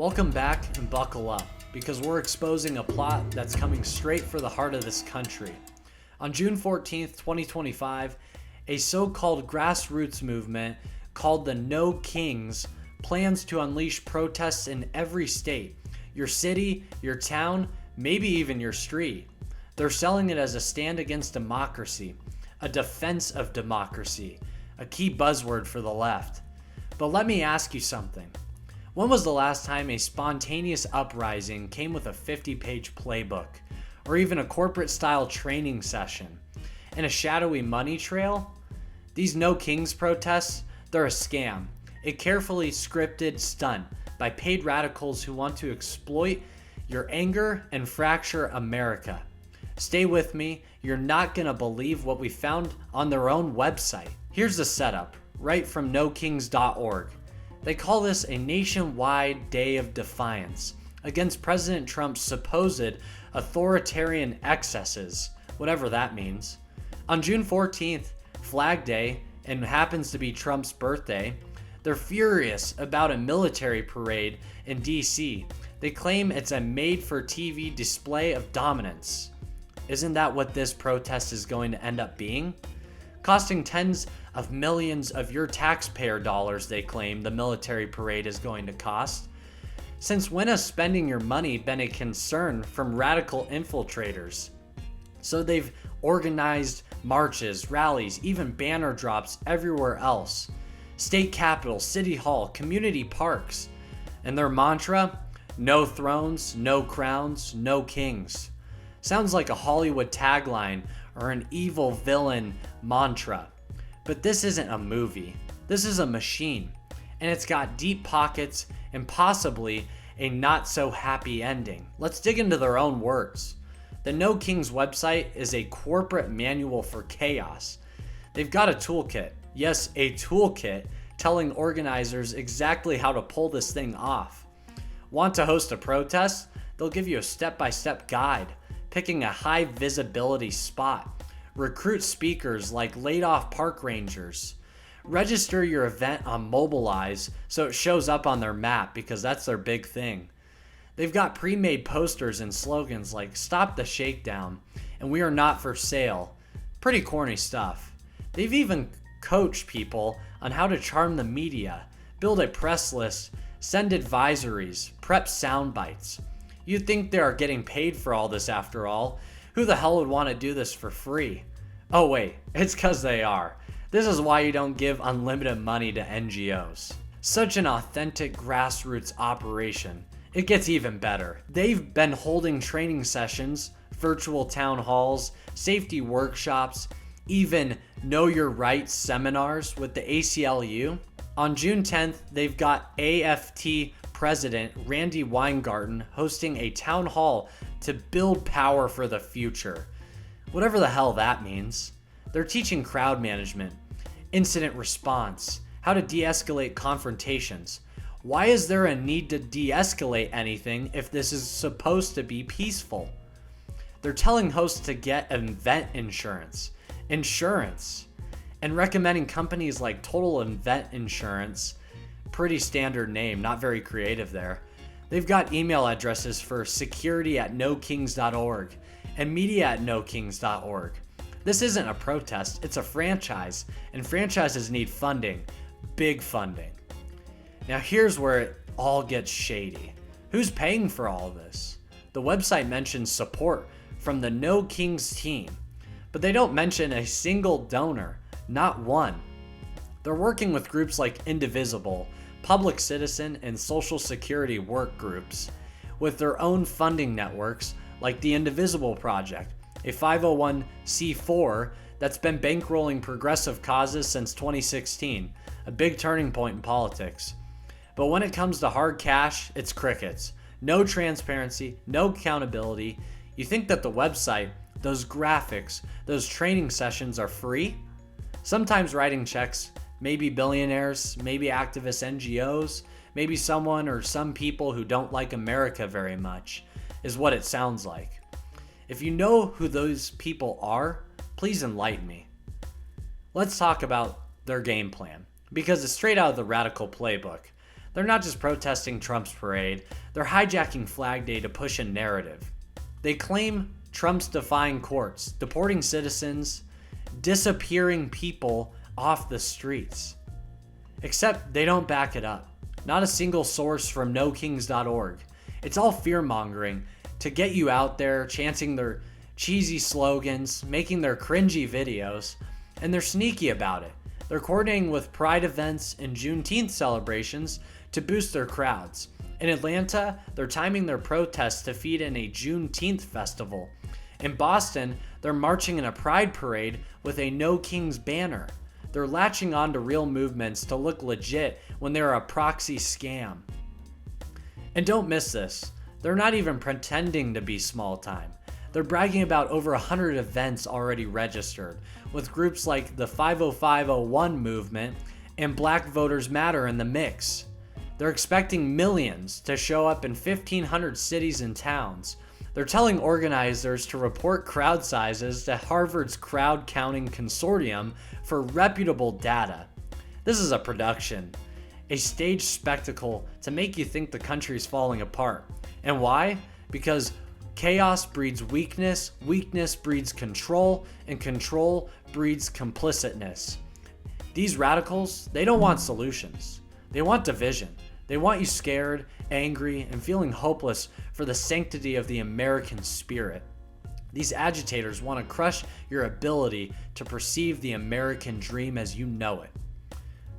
Welcome back and buckle up, because we're exposing a plot that's coming straight for the heart of this country. On June 14th, 2025, a so-called grassroots movement called the No Kings plans to unleash protests in every state, your city, your town, maybe even your street. They're selling it as a stand against democracy, a defense of democracy, a key buzzword for the left. But let me ask you something. When was the last time a spontaneous uprising came with a 50-page playbook, or even a corporate-style training session, and a shadowy money trail? These No Kings protests, they're a scam, a carefully scripted stunt by paid radicals who want to exploit your anger and fracture America. Stay with me, you're not gonna believe what we found on their own website. Here's the setup, right from nokings.org. They call this a nationwide day of defiance against President Trump's supposed authoritarian excesses, whatever that means. On June 14th, Flag Day, and happens to be Trump's birthday, they're furious about a military parade in DC. They claim it's a made-for-TV display of dominance. Isn't that what this protest is going to end up being? Costing tens of millions of your taxpayer dollars, they claim the military parade is going to cost. Since when has spending your money been a concern from radical infiltrators? So they've organized marches, rallies, even banner drops everywhere else. State capitol, city hall, community parks. And their mantra? No thrones, no crowns, no kings. Sounds like a Hollywood tagline or an evil villain mantra. But this isn't a movie. This is a machine. And it's got deep pockets and possibly a not so happy ending. Let's dig into their own words. The No Kings website is a corporate manual for chaos. They've got a toolkit. Yes, a toolkit telling organizers exactly how to pull this thing off. Want to host a protest? They'll give you a step-by-step guide, picking a high visibility spot. Recruit speakers like laid-off park rangers. Register your event on Mobilize so it shows up on their map, because that's their big thing. They've got pre-made posters and slogans like "Stop the Shakedown" and "We are not for sale." Pretty corny stuff. They've even coached people on how to charm the media, build a press list, send advisories, prep sound bites. You'd think they are getting paid for all this after all. Who the hell would want to do this for free? Oh wait, it's because they are. This is why you don't give unlimited money to NGOs. Such an authentic grassroots operation. It gets even better. They've been holding training sessions, virtual town halls, safety workshops, even Know Your Rights seminars with the ACLU. On June 10th, they've got AFT President Randy Weingarten hosting a town hall to build power for the future. Whatever the hell that means. They're teaching crowd management, incident response, how to de-escalate confrontations. Why is there a need to de-escalate anything if this is supposed to be peaceful? They're telling hosts to get event insurance, and recommending companies like Total Event Insurance. Pretty standard name, not very creative there. They've got email addresses for security@nokings.org and media@nokings.org. This isn't a protest, it's a franchise, and franchises need funding, big funding. Now here's where it all gets shady. Who's paying for all of this? The website mentions support from the No Kings team, but they don't mention a single donor, not one. They're working with groups like Indivisible, Public Citizen, and Social Security work groups, with their own funding networks like the Indivisible Project, a 501c4 that's been bankrolling progressive causes since 2016, a big turning point in politics. But when it comes to hard cash, it's crickets. No transparency, no accountability. You think that the website, those graphics, those training sessions are free? Sometimes writing checks, maybe billionaires, maybe activist NGOs, maybe someone or some people who don't like America very much, is what it sounds like. If you know who those people are, please enlighten me. Let's talk about their game plan, because it's straight out of the radical playbook. They're not just protesting Trump's parade, they're hijacking Flag Day to push a narrative. They claim Trump's defying courts, deporting citizens, disappearing people off the streets. Except they don't back it up. Not a single source from nokings.org. It's all fear-mongering to get you out there chanting their cheesy slogans, making their cringy videos, and they're sneaky about it. They're coordinating with Pride events and Juneteenth celebrations to boost their crowds. In Atlanta, they're timing their protests to feed in a Juneteenth festival. In Boston, they're marching in a Pride parade with a No Kings banner. They're latching on to real movements to look legit when they're a proxy scam. And don't miss this, they're not even pretending to be small time. They're bragging about over 100 events already registered, with groups like the 50501 movement and Black Voters Matter in the mix. They're expecting millions to show up in 1,500 cities and towns. They're telling organizers to report crowd sizes to Harvard's crowd counting consortium for reputable data. This is a production, a staged spectacle to make you think the country's falling apart. And why? Because chaos breeds weakness, weakness breeds control, and control breeds complicitness. These radicals, they don't want solutions. They want division. They want you scared, angry, and feeling hopeless for the sanctity of the American spirit. These agitators want to crush your ability to perceive the American dream as you know it.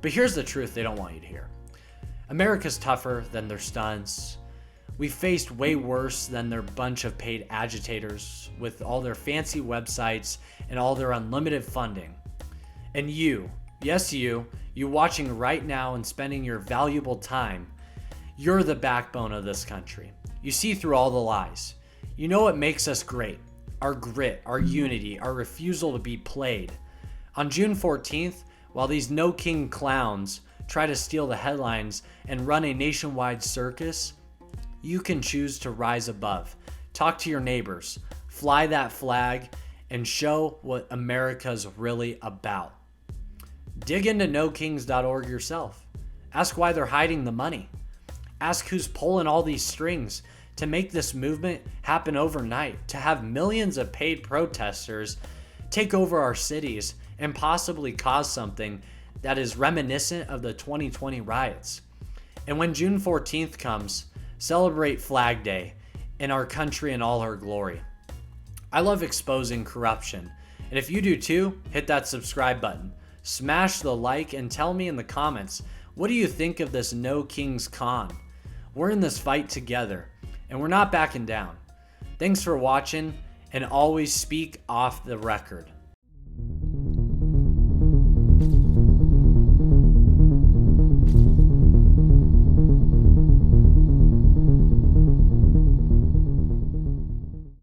But here's the truth they don't want you to hear. America's tougher than their stunts. We faced way worse than their bunch of paid agitators with all their fancy websites and all their unlimited funding. And you, yes you watching right now and spending your valuable time, you're the backbone of this country. You see through all the lies. You know what makes us great. Our grit, our unity, our refusal to be played. On June 14th, while these no king clowns try to steal the headlines and run a nationwide circus, you can choose to rise above. Talk to your neighbors, fly that flag, and show what America's really about. Dig into nokings.org yourself. Ask why they're hiding the money. Ask who's pulling all these strings to make this movement happen overnight, to have millions of paid protesters take over our cities and possibly cause something that is reminiscent of the 2020 riots. And when June 14th comes, celebrate Flag Day in our country in all her glory. I love exposing corruption, and if you do too, hit that subscribe button. Smash the like and tell me in the comments, what do you think of this No Kings Con? We're in this fight together, and we're not backing down. Thanks for watching, and always speak off the record.